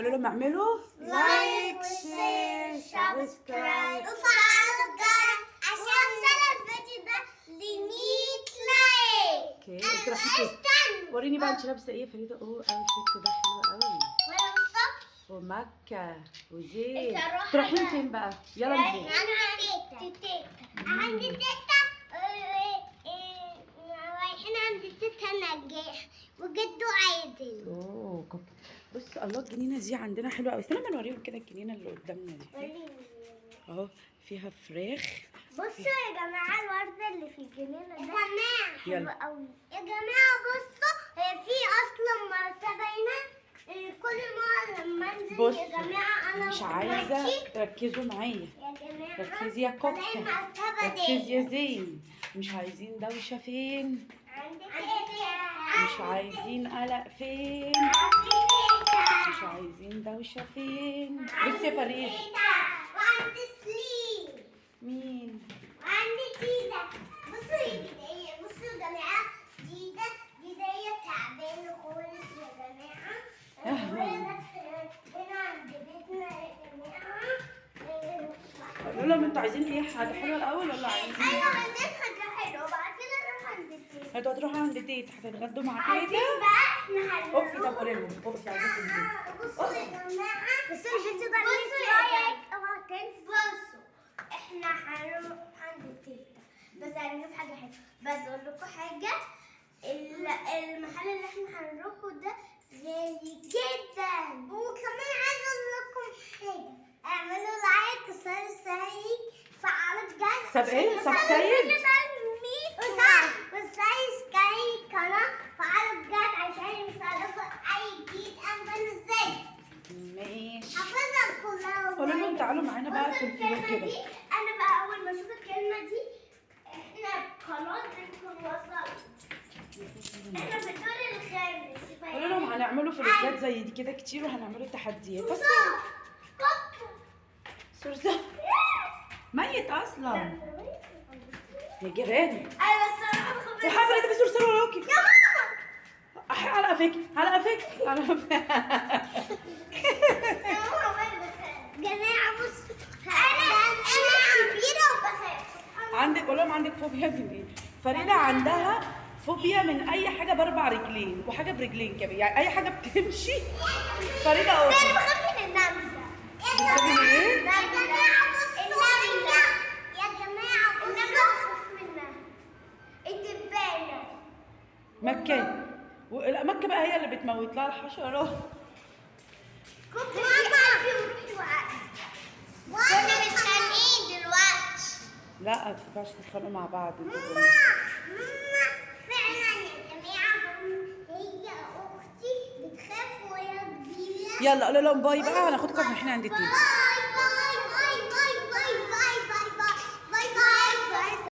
قولوا لهم اعملوا لايك شير سبسكرايب وفعلوا الجرس عشان نوصل الفيديو ده ل 100 لايك. اوكي انتوا رايحين فين؟ وريني بقى انت لابسه ايه فريده. اوه اوتفيت ده حلو قوي وانا بالصبح ومكه وزيت. الصراحة انتوا رايحين بقى. فين بقى؟ يلا نروح. عندي تيتا رايحين عند تيتا نجاح وجدو عادل. اوه بص الله الجنينه دي عندنا حلوه قوي. استنى ما نوريهم كده الجنينه اللي قدامنا دي اهو فيها فراخ. بصوا يا جماعه الورده اللي في الجنينه ده يا جماعه حلوه يلا. قوي. يا جماعه بصوا هي في اصلا مرتبه هنا. كل مره لما انزل بص يا جماعه انا مش عايزه تركزوا معايا. يا جماعه ركزي يا كوكا، المرتبه ركزي دي يا زين. مش عايزين دوشه فين؟ عندك مش عايزين قلق فين؟ مش عايزين دوشه فين؟ بص يا فريد. وعندي سليم مين؟ وعندي ديدا. بصوا يا جدعان بصوا يا جماعه ديدا هي تعبانه خالص يا جماعه. هنا عند بيتنا يا جماعه. قولوا لهم انتوا عايزين ايه؟ حاجه حلوه الاول ولا عايزين ايوه ايه؟ عندنا حاجه حلوه بعد كده نروح عند تيتا. انتوا هتروحوا عند تيتا هتتغدوا مع عايزين تيتا؟ بقى احنا اوفي طب قولي لهم اوفي عايزاكم ايه؟ بصوا يا جماعه بصوا مش انتوا بصوا احنا هنروح عند تيتا بس هنجيب حاجه حلوه. بس اقول لكم حاجه المحل اللي احنا هنروحه ده غالي جدا. وكمان عايزه اقول لكم حاجه اعملوا لايك وسبسكرايب فعلوا الجرس. سب ايه؟ سبسكرايب؟ وسبسكرايب قناه فعلوا الجرس عشان يوصلكم اي جديد انا بنزل. ماشي. حافظها كلها. قولوا لهم تعالوا معانا بقى في الفيلم كده. انا بقى اول ما اشوف الكلمه دي احنا خلاص بنكون وصلنا. احنا في الدور الخامس. قولوا لهم هنعملوا فلوجات زي دي كده كتير وهنعملوا تحديات بس. صرصار ميت اصلا يا جيران. ايوه الصراحه يا حضرتك ده في صرصار وراكي. يا ماما على قفاك على قفاك على قفاك. يا ماما جماعه بص انا كبيره وبخاف. عندك قول لهم عندك فوبيا من ايه؟ فريده عندها فوبيا من اي حاجه باربع رجلين وحاجه برجلين كمان، يعني اي حاجه بتمشي فريده انا اوفي. بخاف من النمله. بتخافي من ايه؟ يا جماعه بصوا النمله. يا جماعه بصوا النمله بخاف منها. الدبانه مكه لا مكه بقى هي اللي بتموت لها الحشرات. كنت ماما وروحي وقعت. وانا متخانقين دلوقتي. لا ما تنفعش تتخانقوا مع بعض. ماما فعلا يا جماعه هي اختي بتخاف وهي كبيره. يلا قولوا لهم باي بقى هناخدكم احنا عند تيتا.